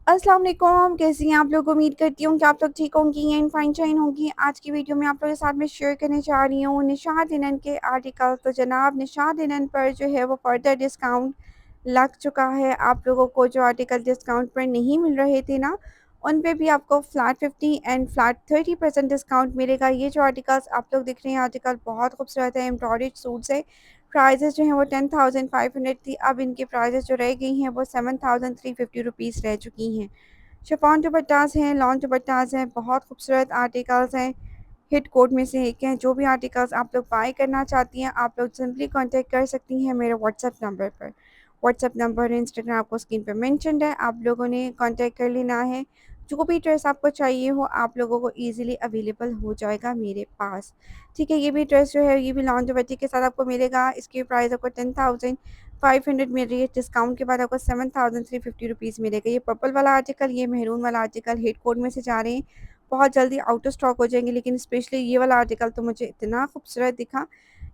अस्सलाम वालेकुम, कैसी हैं आप लोग? उम्मीद करती हूँ कि आप लोग ठीक होंगी एंड फाइन शाइन होंगी। आज की वीडियो में आप लोगों के साथ में शेयर करने जा रही हूँ निशात लिनन के आर्टिकल। तो जनाब निशात लिनन पर जो है वो फर्दर डिस्काउंट लग चुका है। आप लोगों को जो आर्टिकल डिस्काउंट पर नहीं मिल रहे थे ना, उन पे भी आपको फ्लैट 50 एंड फ्लैट 30% डिस्काउंट मिलेगा। ये जो आर्टिकल्स आप लोग देख रहे हैं, आर्टिकल बहुत खूबसूरत है, एम्ब्रॉयडर्ड सूट्स है। प्राइजेज़ जो हैं वो 10,500 थी, अब इनकी प्राइजेज़ जो रह गई हैं वो 7,350 रुपीज़ रह चुकी हैं। शिफॉन दुपट्टास हैं, लॉन दुपट्टास हैं, बहुत खूबसूरत आर्टिकल्स हैं। हिट कोट में से एक हैं। जो भी आर्टिकल्स आप लोग बाय करना चाहती हैं, आप लोग सिंपली कॉन्टैक्ट कर सकती हैं मेरे व्हाट्सएप नंबर पर। व्हाट्सएप नंबर और इंस्टाग्राम आपको स्क्रीन पे मेंशन्ड है, आप लोगों ने कॉन्टैक्ट कर लेना है। जो भी ड्रेस आपको चाहिए हो, आप लोगों को ईज़िली अवेलेबल हो जाएगा मेरे पास। ठीक है, ये भी ड्रेस जो है, ये भी लॉन दुपट्टे के साथ आपको मिलेगा। इसकी प्राइस आपको 10,500 मिल रही है, डिस्काउंट के बाद आपको 7,350 रुपीज़ मिलेगा। ये पर्पल वाला आर्टिकल, ये मेहरून वाला आर्टिकल हिट कोड में से जा रहे हैं, बहुत जल्दी आउट ऑफ स्टॉक हो जाएंगे। लेकिन स्पेशली ये वाला आर्टिकल तो मुझे इतना खूबसूरत दिखा।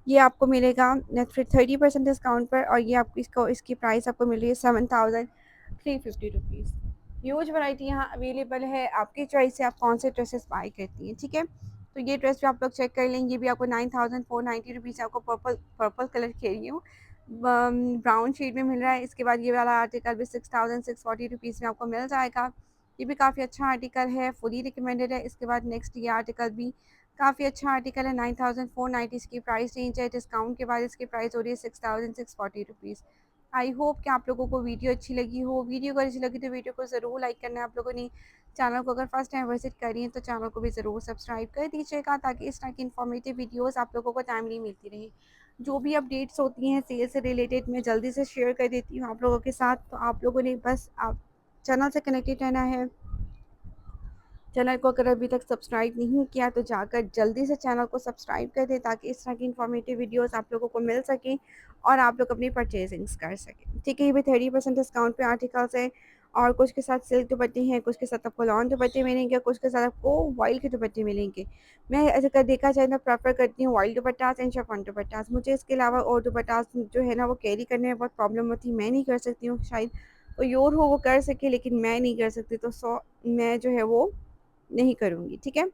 ये आपको मिलेगा फिर 30% डिस्काउंट पर, और ये आपको इसकी प्राइस आपको मिल रही है 7,350 रुपीज़। ह्यूज वैरायटी यहाँ अवेलेबल है, आपकी चॉइस से आप कौन से ड्रेसेस बाय करती हैं। ठीक है, तो ये ड्रेस भी आप लोग चेक कर लेंगे, ये भी आपको 9,490 रुपीज़ आपको पर्पल पर्पल कलर कह रही हूँ, ब्राउन शेड में मिल रहा है। इसके बाद ये वाला आर्टिकल भी 6,640 रुपीज़ में आपको मिल जाएगा। ये भी काफ़ी अच्छा आर्टिकल है, फुली रिकमेंडेड है। इसके बाद नेक्स्ट ये आर्टिकल भी काफ़ी अच्छा आर्टिकल है, 9,490 इसकी प्राइस रेंज है। डिस्काउंट के बाद इसकी प्राइस हो रही है 6,640 रुपीज़। आई होप कि आप लोगों को वीडियो अच्छी लगी हो। वीडियो अगर अच्छी लगी तो वीडियो को ज़रूर लाइक करना है आप लोगों ने। चैनल को अगर फर्स्ट टाइम विजिट करी है तो चैनल को भी ज़रूर सब्सक्राइब कर दीजिएगा, ताकि इस तरह की इन्फॉर्मेटिव वीडियोज़ आप लोगों को टाइमली मिलती रहे। जो भी अपडेट्स होती हैं सेल से रिलेटेड, मैं जल्दी से शेयर कर देती हूँ आप लोगों के साथ। तो आप लोगों ने बस आप चैनल से कनेक्टेड रहना है। चैनल को अगर अभी तक सब्सक्राइब नहीं किया तो जाकर जल्दी से चैनल को सब्सक्राइब कर दें, ताकि इस तरह की इन्फॉर्मेटिव वीडियोस आप लोगों को मिल सकें और आप लोग अपनी परचेजिंग्स कर सकें। ठीक है, ये भी 30% डिस्काउंट पे आर्टिकल्स है, और कुछ के साथ सिल्क दुपट्टे हैं, कुछ के साथ आपको लॉन दुपट्टे मिलेंगे, कुछ के साथ आपको वाइल के दुपट्टे मिलेंगे। मैं अगर देखा जाए तो प्रेफर करती हूँ वाइल दुपट्टास एंड शिफॉन दुपट्टास। मुझे इसके अलावा और दुपट्टास जो है ना वो कैरी करने में बहुत प्रॉब्लम होती है, मैं नहीं कर सकती हूँ। शायद कोई और हो वो कर सके, लेकिन मैं नहीं कर सकती, तो मैं जो है वो नहीं करूँगी। ठीक है,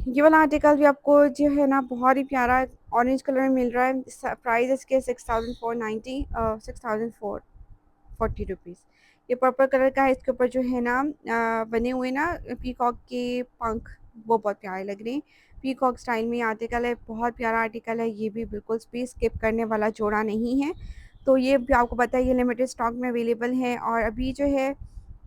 ये वाला आर्टिकल भी आपको जो है ना बहुत ही प्यारा ऑरेंज कलर में मिल रहा है। प्राइस इसके 6,440 रुपीज़। ये पर्पल कलर का है, इसके ऊपर जो है ना बने हुए ना पीकॉक के पंख, वो बहुत प्यारे लग रहे हैं। पीकॉक स्टाइल में ये आर्टिकल है, बहुत प्यारा आर्टिकल है। ये भी बिल्कुल स्पेस स्किप करने वाला जोड़ा नहीं है। तो ये भी आपको पता है, ये लिमिटेड स्टॉक में अवेलेबल है, और अभी जो है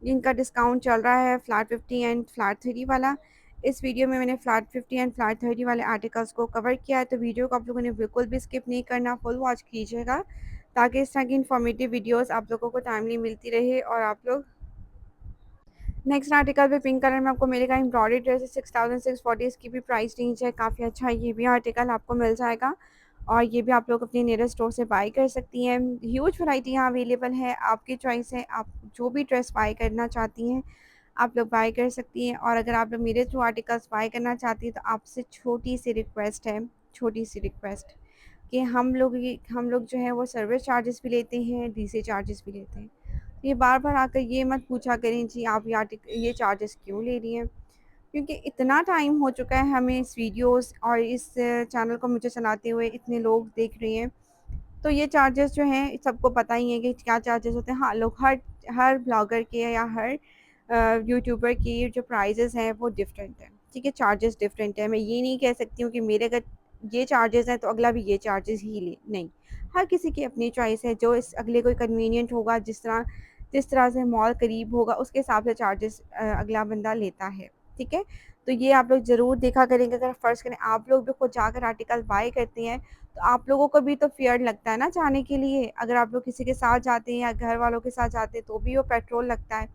इनका डिस्काउंट चल रहा है फ्लैट 50 एंड फ्लैट 30 वाला। इस वीडियो में मैंने फ्लैट 50 एंड फ्लैट 30 वाले आर्टिकल्स को कवर किया है, तो वीडियो को आप लोगों ने बिल्कुल भी स्किप नहीं करना, फुल वॉच कीजिएगा, ताकि इस तरह की इन्फॉर्मेटिव वीडियोस आप लोगों को टाइमली मिलती रहे। और आप लोग नेक्स्ट आर्टिकल भी पिंक कलर में आपको मिलेगा, एम्ब्रॉयडरी ड्रेस है, 6,640 इसकी भी प्राइस रेंज है, काफ़ी अच्छा है। ये भी आर्टिकल आपको मिल जाएगा, और ये भी आप लोग अपने नियरेस्ट स्टोर से बाय कर सकती हैं। ह्यूज वैरायटी यहाँ अवेलेबल है, आपकी चॉइस है, आप जो भी ड्रेस बाय करना चाहती हैं आप लोग बाय कर सकती हैं। और अगर आप लोग मेरे थ्रू आर्टिकल्स बाय करना चाहती हैं तो आपसे छोटी सी रिक्वेस्ट है, छोटी सी रिक्वेस्ट, कि हम लोग जो है वो सर्विस चार्जेस भी लेते हैं, डीसी चार्जेस भी लेते हैं। तो ये बार बार आकर ये मत पूछा करें जी आप ये चार्जेस क्यों ले रही हैं, क्योंकि इतना टाइम हो चुका है हमें इस वीडियोस और इस चैनल को मुझे चलाते हुए, इतने लोग देख रहे हैं। तो ये चार्जेस जो हैं सबको पता ही है कि क्या चार्जेस होते हैं। हाँ, लोग हर हर ब्लॉगर के या हर यूट्यूबर की जो प्राइजेस हैं वो डिफरेंट है। ठीक है, चार्जेस डिफरेंट है। मैं ये नहीं कह सकती हूँ कि मेरे अगर ये चार्जेस हैं तो अगला भी ये चार्जेस ही ले, नहीं। हर किसी की अपनी चॉइस है, जो इस अगले को कन्वीनियंट होगा, जिस तरह से मॉल करीब होगा उसके हिसाब से चार्जेस अगला बंदा लेता है। ठीक है, तो ये आप लोग ज़रूर देखा करेंगे। अगर फ़र्ज़ करें आप लोग भी खुद जाकर आर्टिकल बाय करते हैं, तो आप लोगों को भी तो फ़ियर लगता है ना जाने के लिए। अगर आप लोग किसी के साथ जाते हैं या घर वालों के साथ जाते हैं तो भी वो पेट्रोल लगता है,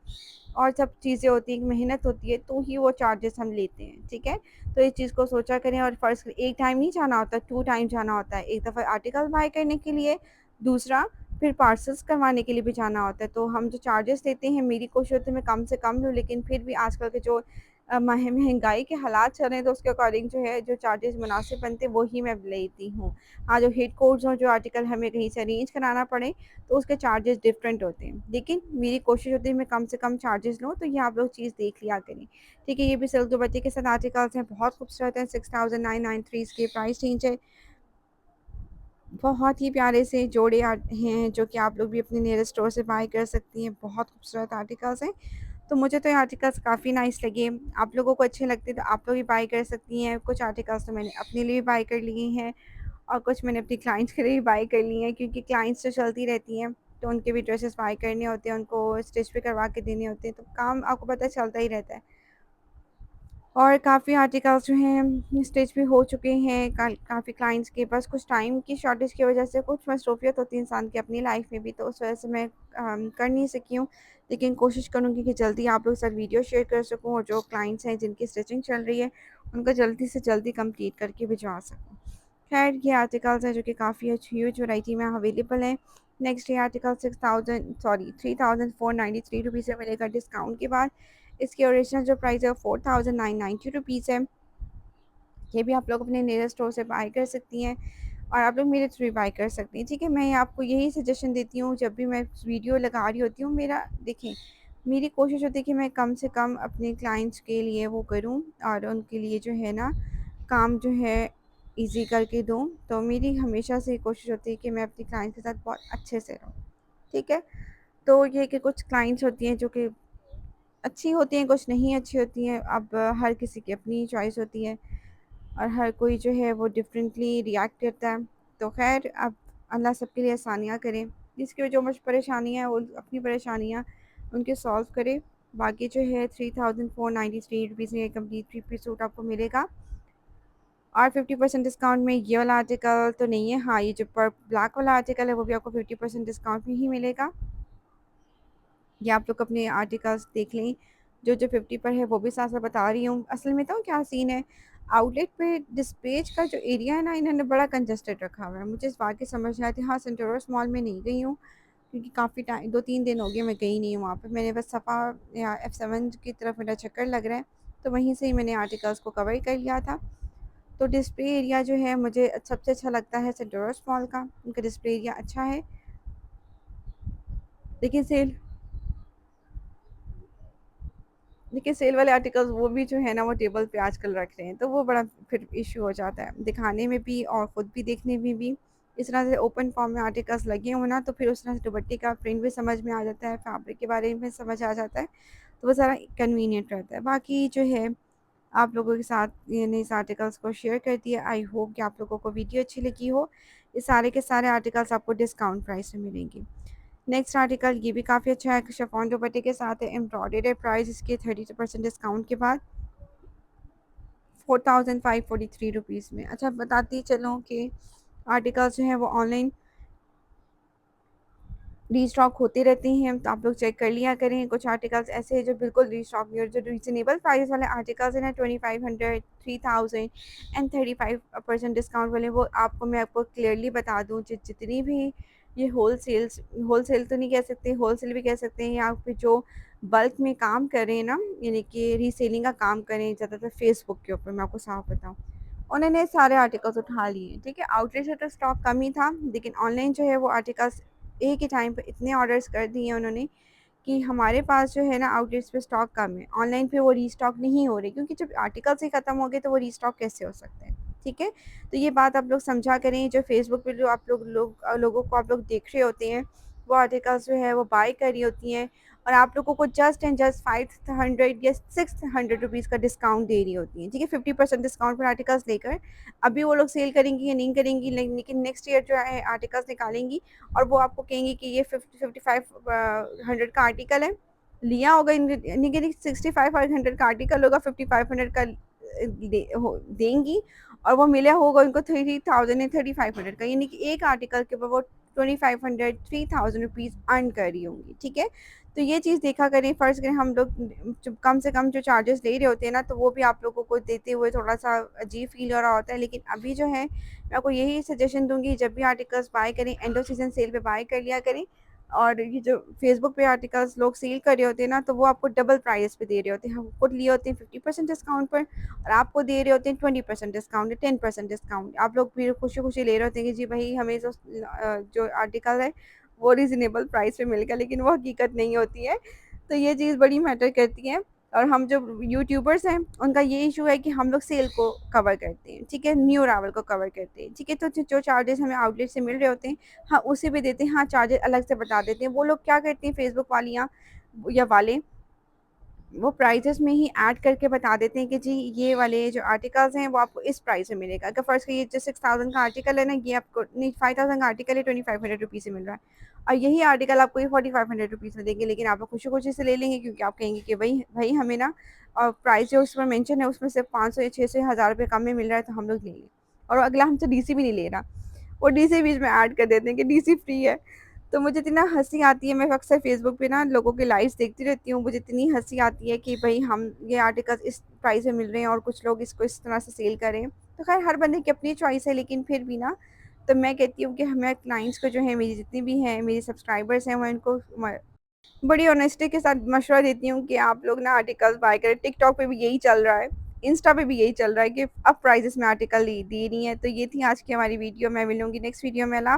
और सब चीज़ें होती हैं, मेहनत होती है, तो ही वो चार्जेस हम लेते हैं। ठीक है, तो इस चीज़ को सोचा करें। और फ़र्ज़ करें एक टाइम नहीं जाना होता, 2 टाइम जाना होता है। एक दफ़ा आर्टिकल बाय करने के लिए, दूसरा फिर पार्सल्स करवाने के लिए भी जाना होता है। तो हम जो चार्जेस लेते हैं, मेरी कोशिश होती है मैं कम से कम लूँ, लेकिन फिर भी आजकल के जो महंगाई के हालात चल रहे हैं तो उसके अकॉर्डिंग जो है जो चार्जेस मुनासिब बनते हैं वही मैं लेती हूँ। हाँ, जो हिट कोड्स हों, जो आर्टिकल हमें कहीं से अरेंज कराना पड़े तो उसके चार्जेस डिफरेंट होते हैं, लेकिन मेरी कोशिश होती है मैं कम से कम चार्जेस लूँ, तो ये आप लोग चीज़ देख लिया करें। ठीक है, ये भी सिल्क दुपट्टे के साथ आर्टिकल्स हैं, बहुत खूबसूरत हैं, 6993 इसकी प्राइस रेंज है। बहुत ही प्यारे से जोड़े हैं जो कि आप लोग भी अपने नियरेस्ट स्टोर से बाय कर सकती हैं, बहुत खूबसूरत आर्टिकल्स हैं। तो मुझे तो ये आर्टिकल्स काफ़ी नाइस लगे, आप लोगों को अच्छे लगते तो आप लोग भी बाय कर सकती हैं। कुछ आर्टिकल्स तो मैंने अपने लिए भी बाय कर लिए हैं और कुछ मैंने अपनी क्लाइंट्स के लिए भी बाय कर लिए हैं, क्योंकि क्लाइंट्स तो चलती रहती हैं, तो उनके भी ड्रेसेस बाय करने होते हैं, उनको स्टिच भी करवा के देने होते हैं, तो काम आपको पता है चलता ही रहता है। और काफ़ी आर्टिकल्स जो हैं स्टिच भी हो चुके हैं काफ़ी क्लाइंट्स के पास। कुछ टाइम की शॉर्टेज की वजह से कुछ मसरूफियत होती है इंसान की अपनी लाइफ में भी, तो उस वजह से मैं कर नहीं सकी हूँ, लेकिन कोशिश करूँगी कि जल्दी आप लोग के साथ वीडियो शेयर कर सकूँ और जो क्लाइंट्स हैं जिनकी स्टिचिंग चल रही है उनका जल्दी से जल्दी कंप्लीट करके भिजवा सकूँ। खैर, ये आर्टिकल्स हैं जो कि काफ़ी अच्छी ह्यूज वैरायटी में अवेलेबल हैं। नेक्स्ट ये आर्टिकल 3,493 रुपीज़ से मिलेगा डिस्काउंट के बाद। इसकी ओरिजिनल जो प्राइस है वो 4,990 रुपीज़ है। ये भी आप लोग अपने नियरेस्ट स्टोर से बाय कर सकती हैं और आप लोग मेरे थ्रू बाय कर सकती हैं। ठीक है, मैं आपको यही सजेशन देती हूँ जब भी मैं वीडियो लगा रही होती हूँ। मेरा देखें, मेरी कोशिश होती है कि मैं कम से कम अपने क्लाइंट्स के लिए वो करूँ और उनके लिए जो है ना काम जो है ईज़ी करके दूँ। तो मेरी हमेशा से कोशिश होती है कि मैं अपने क्लाइंट्स के साथ बहुत अच्छे से रहूँ। ठीक है? तो ये कि कुछ क्लाइंट्स होती हैं जो कि अच्छी होती हैं, कुछ नहीं अच्छी होती हैं। अब हर किसी की अपनी चॉइस होती है और हर कोई जो है वो डिफरेंटली रिएक्ट करता है। तो ख़ैर, अब अल्लाह सबके लिए आसानियाँ करे। जिसकी जो मुझ परेशानियाँ हैं वो अपनी परेशानियाँ उनके सॉल्व करे। बाकी जो है 3,493 रुपीज़ में ये कंप्लीट 3 पीस सूट आपको मिलेगा और 50% डिस्काउंट में ये वाला आर्टिकल तो नहीं है। हाँ, ये जो पर ब्लैक वाला आर्टिकल है वो भी आपको 50% डिस्काउंट में ही मिलेगा। ये आप लोग अपने आर्टिकल्स देख लें, जो 50 पर है वो भी साथ-साथ बता रही हूँ। असल में बताऊँ क्या सीन है, आउटलेट पे डिस्पैच का जो एरिया है ना इन्होंने बड़ा कंजस्टेड रखा हुआ है। मुझे इस बात की समझ नहीं आती। हाँ, सेंटोरस मॉल में नहीं गई हूँ क्योंकि काफ़ी टाइम 2-3 दिन हो गए मैं गई नहीं हूँ वहाँ पे। मैंने बस सफ़ा या F7 की तरफ मेरा चक्कर लग रहा है, तो वहीं से ही मैंने आर्टिकल्स को कवर कर लिया था। तो डिस्प्ले एरिया जो है मुझे सबसे अच्छा लगता है सेंटोरस मॉल का, उनका डिस्प्ले एरिया अच्छा है। लेकिन सेल वाले आर्टिकल्स वो भी जो है ना वो टेबल पे आजकल रख रहे हैं, तो वो बड़ा फिर इश्यू हो जाता है दिखाने में भी और ख़ुद भी देखने में भी। इस तरह से ओपन फॉर्म में आर्टिकल्स लगे हों ना तो फिर उस तरह से दुपट्टे का प्रिंट भी समझ में आ जाता है, फैब्रिक के बारे में समझ आ जाता है, तो वो ज़रा कन्वीनियंट रहता है। बाकी जो है आप लोगों के साथ मैंने इस आर्टिकल्स को शेयर कर दिया। आई होप कि आप लोगों को वीडियो अच्छी लगी हो। ये सारे के सारे आर्टिकल्स आपको डिस्काउंट प्राइस में मिलेंगे। नेक्स्ट आर्टिकल ये भी काफ़ी अच्छा है, शिफॉन दुपट्टे के साथ है, एम्ब्रॉयडर्ड है, प्राइस इसके 30% डिस्काउंट के बाद 4,543 रुपीज़ में। अच्छा, बताती चलूँ कि आर्टिकल्स जो हैं वो ऑनलाइन रीस्टॉक होते रहते हैं, तो आप लोग चेक कर लिया करें। कुछ आर्टिकल्स ऐसे हैं जो बिल्कुल रीस्टॉक नहीं, और जो रीज़नेबल प्राइस वाले आर्टिकल्स हैं ना 2500, 3000 एंड 35% डिस्काउंट वाले, वो आपको मैं आपको क्लियरली बता दूँ, जितनी भी ये होलसेल तो नहीं कह सकते, होलसेल भी कह सकते हैं, या फिर जो बल्क में काम कर रहे हैं ना, यानी कि रीसेलिंग का काम करें ज़्यादातर फेसबुक के ऊपर, मैं आपको साफ बताऊँ, उन्होंने सारे आर्टिकल्स उठा लिए। ठीक है, आउटलेट से तो स्टॉक कम ही था, लेकिन ऑनलाइन जो है वो आर्टिकल्स एक ही टाइम पे इतने ऑर्डर्स कर दिए हैं उन्होंने कि हमारे पास जो है ना आउटलेट्स पे स्टॉक कम है, ऑनलाइन पे वो रीस्टॉक नहीं हो रही, क्योंकि जब आर्टिकल्स ही ख़त्म हो गए तो वो रीस्टॉक कैसे हो सकते हैं। ठीक है, तो ये बात आप लोग समझा करें। जो फेसबुक पे जो आप लोगों को आप लोग देख रहे होते हैं, वो आर्टिकल्स जो है वो बाय कर रही होती हैं और आप लोगों को जस्ट एंड जस्ट 500 या 600 रुपीज़ का डिस्काउंट दे रही होती हैं। ठीक है, 50% डिस्काउंट पर आर्टिकल्स लेकर अभी वो लोग सेल करेंगी या नहीं करेंगी, लेकिन नेक्स्ट ईयर जो है आर्टिकल्स निकालेंगी और वो आपको कहेंगी कि ये 5500 का आर्टिकल है, लिया होगा यानी कि 6500 का आर्टिकल होगा, 5500 का देंगी और वो मिला होगा उनको 3000 या 3500 का, यानी कि एक आर्टिकल के ऊपर वो 2500 3000 रुपीज़ अर्न कर रही होंगी। ठीक है, तो ये चीज़ देखा करें। फ़र्ज़ करें हम लोग कम से कम जो चार्जेस ले रहे होते हैं ना, तो वो भी आप लोगों को देते हुए थोड़ा सा अजीब फील हो रहा होता है, लेकिन अभी जो है मैं आपको यही सजेशन दूंगी, जब भी आर्टिकल्स बाय करें एंड ऑफ सीज़न सेल पे बाय कर लिया करें और ये जो फ़ेसबुक पे आर्टिकल्स लोग सेल कर रहे होते हैं ना, तो वो आपको डबल प्राइस पे दे रहे होते हैं। हम खुद लिए होते हैं 50% डिस्काउंट पर और आपको दे रहे होते हैं 20% डिस्काउंट या 10% डिस्काउंट। आप लोग फिर खुशी-खुशी ले रहे होते हैं कि जी भई हमें जो आर्टिकल है वो रीज़नेबल प्राइस पे मिल गया, लेकिन वो हकीकत नहीं होती है। तो ये चीज़ बड़ी मैटर करती है। और हम जो यूट्यूबर्स हैं, उनका ये इशू है कि हम लोग सेल को कवर करते हैं, ठीक है? न्यू अराइवल को कवर करते हैं, ठीक है? तो जो चार्जेस हमें आउटलेट से मिल रहे होते हैं, हाँ, उसे भी देते हैं, हाँ, चार्जेस अलग से बता देते हैं। वो लोग क्या करती हैं फेसबुक वालियाँ या वाले, वो प्राइसेस में ही ऐड करके बता देते हैं कि जी ये वाले जो आर्टिकल्स हैं वो आपको इस प्राइस में मिलेगा। अगर फ़र्ज़ करिए जो 6000 का आर्टिकल है ना, ये आपको नहीं, 5000 का आर्टिकल है, 2500 रुपीज़ से मिल रहा है और यही आर्टिकल आपको ये 4500 रुपीज़ में देंगे, लेकिन आप लोग खुशी-खुशी से ले लेंगे क्योंकि आप कहेंगे कि भई हमें ना प्राइस जो उसमें मेंशन है उसमें सिर्फ़ 500 या 600 या 1000 रुपए कम में मिल रहा है, तो हम लोग ले लें। और अगला हमसे डीसी भी नहीं ले रहा। वो डीसी बीच में ऐड कर देते हैं कि डीसी फ्री है। तो मुझे इतना हँसी आती है, मैं अक्सर फ़ेसबुक पे ना लोगों के लाइव्स देखती रहती हूँ, मुझे इतनी हँसी आती है कि भई हम ये आर्टिकल्स इस प्राइस में मिल रहे हैं और कुछ लोग इसको इस तरह से सेल कर रहे हैं। तो ख़ैर हर बंदे की अपनी चॉइस है, लेकिन फिर भी ना, तो मैं कहती हूँ कि हमें क्लाइंट्स को जो है, मेरी जितनी भी हैं, मेरे सब्सक्राइबर्स हैं, मैं इनको म बड़ी ऑनेस्टी के साथ मशवरा देती हूँ कि आप लोग ना आर्टिकल्स बाय करें। टिकटॉक पे भी यही चल रहा है, इंस्टा पे भी यही चल रहा है कि अब प्राइसेस में आर्टिकल दे रही हैं। तो ये थी आज की हमारी वीडियो, मैं मिलूँगी नेक्स्ट वीडियो में। अल्लाह